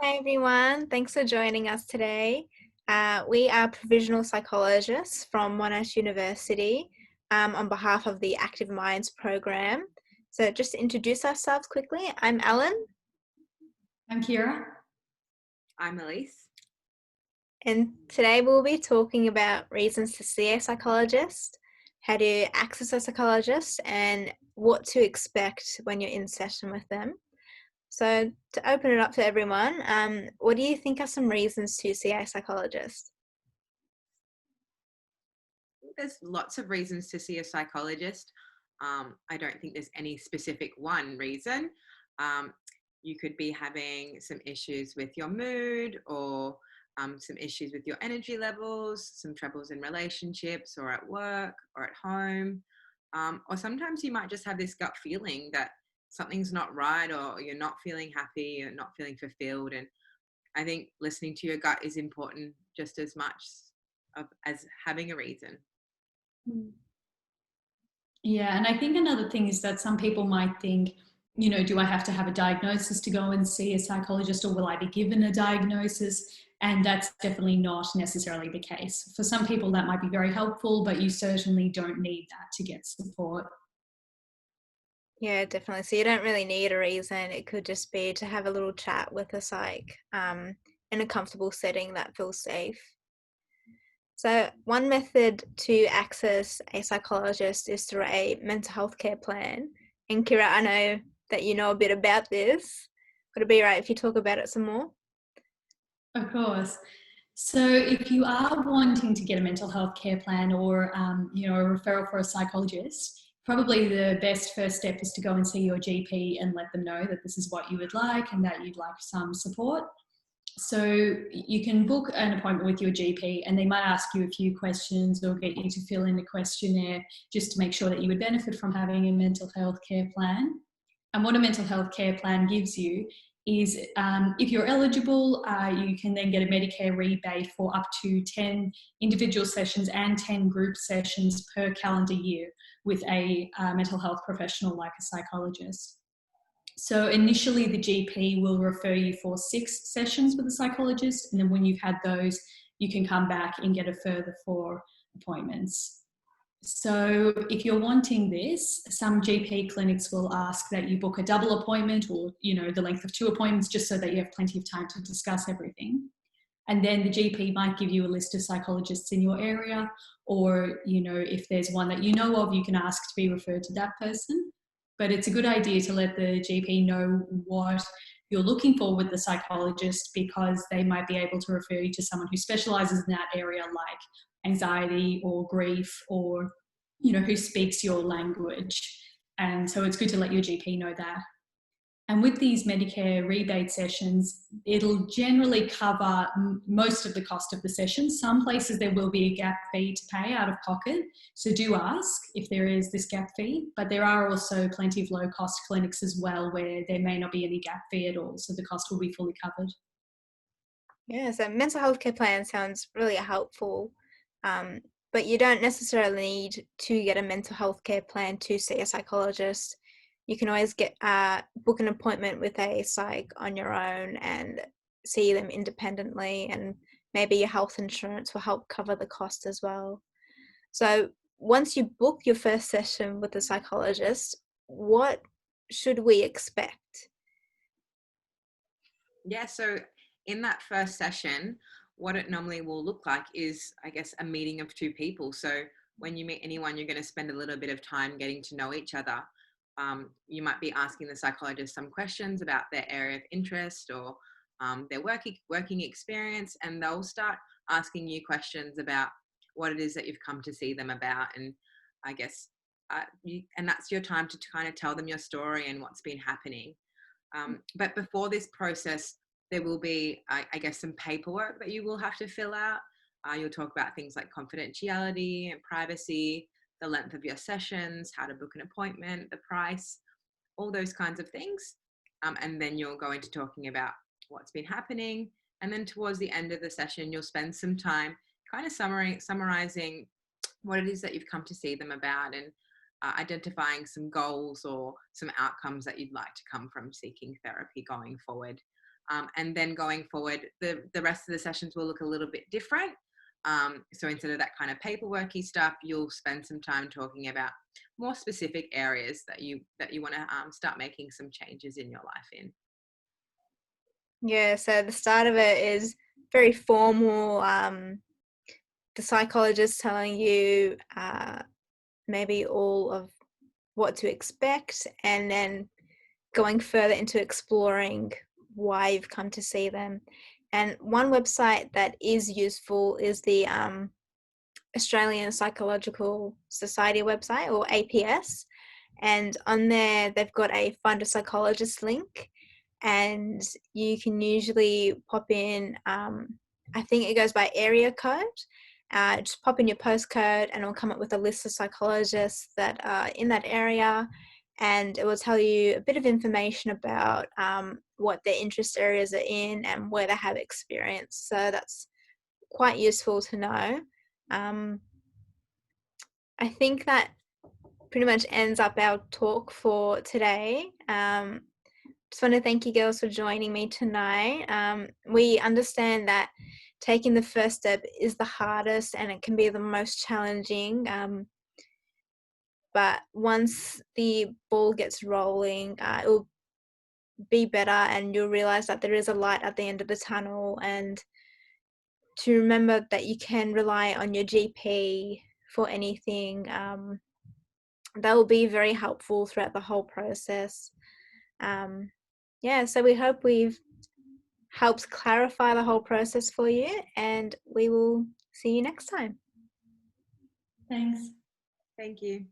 Hi everyone, thanks for joining us today. We are provisional psychologists from Monash University on behalf of the Active Minds program. So just to introduce ourselves quickly, I'm Ellen, I'm Keira. I'm Elyse. and today we'll be talking about reasons to see a psychologist, how to access a psychologist, and what to expect when you're in session with them. So to open it up to everyone, what do you think are some reasons to see a psychologist? There's lots of reasons to see a psychologist. I don't think there's any specific one reason. You could be having some issues with your mood or some issues with your energy levels, some troubles in relationships or at work or at home. Or sometimes you might just have this gut feeling that something's not right or you're not feeling happy, you're not feeling fulfilled. And I think listening to your gut is important just as much as having a reason. Yeah, and I think another thing is that some people might think, do I have to have a diagnosis to go and see a psychologist, or will I be given a diagnosis? And that's definitely not necessarily the case. For some people, that might be very helpful, but you certainly don't need that to get support. Yeah, definitely. So you don't really need a reason. It could just be to have a little chat with a psych in a comfortable setting that feels safe. So one method to access a psychologist is through a mental health care plan. And Kira, I know that you know a bit about this. Would it be right if you talk about it some more? Of course. So if you are wanting to get a mental health care plan or, a referral for a psychologist, probably the best first step is to go and see your GP and let them know that this is what you would like and that you'd like some support. So you can book an appointment with your GP and they might ask you a few questions or get you to fill in a questionnaire just to make sure that you would benefit from having a mental health care plan. And what a mental health care plan gives you is if you're eligible, you can then get a Medicare rebate for up to 10 individual sessions and 10 group sessions per calendar year with a mental health professional like a psychologist. So initially the GP will refer you for 6 sessions with a psychologist, and then when you've had those, you can come back and get a further 4 appointments. So if you're wanting this, some GP clinics will ask that you book a double appointment or, the length of 2 appointments just so that you have plenty of time to discuss everything. And then the GP might give you a list of psychologists in your area, or, if there's one that you know of, you can ask to be referred to that person. But it's a good idea to let the GP know what you're looking for with the psychologist, because they might be able to refer you to someone who specializes in that area, like anxiety or grief, or who speaks your language. And so it's good to let your GP know that. And with these Medicare rebate sessions, it'll generally cover most of the cost of the session. Some places there will be a gap fee to pay out of pocket, so do ask if there is this gap fee. But there are also plenty of low cost clinics as well where there may not be any gap fee at all, so the cost will be fully covered. Yeah, so mental health care plan sounds really helpful, but you don't necessarily need to get a mental health care plan to see a psychologist. You can always get book an appointment with a psych on your own and see them independently, and maybe your health insurance will help cover the cost as well. So once you book your first session with a psychologist, what should we expect? Yeah, so in that first session, what it normally will look like is, I guess, a meeting of 2 people. So when you meet anyone, you're going to spend a little bit of time getting to know each other. You might be asking the psychologist some questions about their area of interest or their working experience, and they'll start asking you questions about what it is that you've come to see them about. And I guess, and that's your time to kind of tell them your story and what's been happening. But before this process, there will be, I guess, some paperwork that you will have to fill out. You'll talk about things like confidentiality and privacy, the length of your sessions, how to book an appointment, the price, all those kinds of things. And then you'll go into talking about what's been happening. And then towards the end of the session, you'll spend some time kind of summarizing what it is that you've come to see them about, and identifying some goals or some outcomes that you'd like to come from seeking therapy going forward. And then going forward, the rest of the sessions will look a little bit different. So instead of that kind of paperworky stuff, you'll spend some time talking about more specific areas that you want to start making some changes in your life in. Yeah, so the start of it is very formal. The psychologist telling you maybe all of what to expect, and then going further into exploring why you've come to see them. And one website that is useful is the Australian Psychological Society website, or APS. And on there, they've got a Find a Psychologist link, and you can usually pop in, I think it goes by area code. Just pop in your postcode and it'll come up with a list of psychologists that are in that area, and it will tell you a bit of information about what their interest areas are in and where they have experience. So that's quite useful to know. I think that pretty much ends up our talk for today. Just want to thank you girls for joining me tonight. We understand that taking the first step is the hardest and it can be the most challenging. But once the ball gets rolling, it will be better, and you'll realize that there is a light at the end of the tunnel, and to remember that you can rely on your GP for anything. That will be very helpful throughout the whole process. So we hope we've helped clarify the whole process for you, and we will see you next time. Thanks. Thank you.